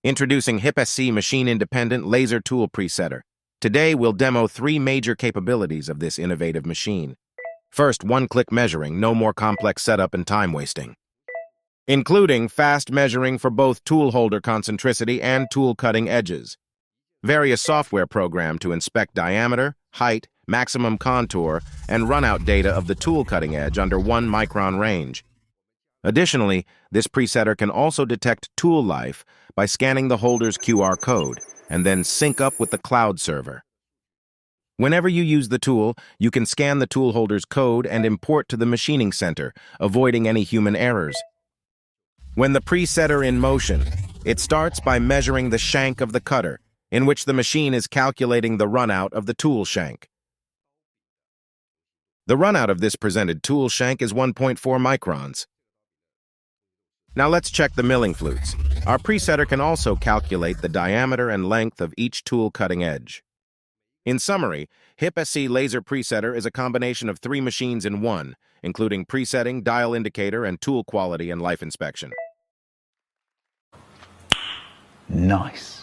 Introducing HIPPSC Machine-Independent Laser Tool Presetter. Today, we'll demo 3 major capabilities of this innovative machine. First, one-click measuring, no more complex setup and time wasting. Including fast measuring for both tool holder concentricity and tool cutting edges. Various software program to inspect diameter, height, maximum contour, and runout data of the tool cutting edge under 1 micron range. Additionally, this presetter can also detect tool life by scanning the holder's QR code and then sync up with the cloud server. Whenever you use the tool, you can scan the tool holder's code and import to the machining center, avoiding any human errors. When the presetter in motion, it starts by measuring the shank of the cutter, in which the machine is calculating the runout of the tool shank. The runout of this presented tool shank is 1.4 microns. Now let's check the milling flutes. Our presetter can also calculate the diameter and length of each tool cutting edge. In summary, HIPPSC Laser Presetter is a combination of 3 machines in one, including presetting, dial indicator, and tool quality and life inspection. Nice.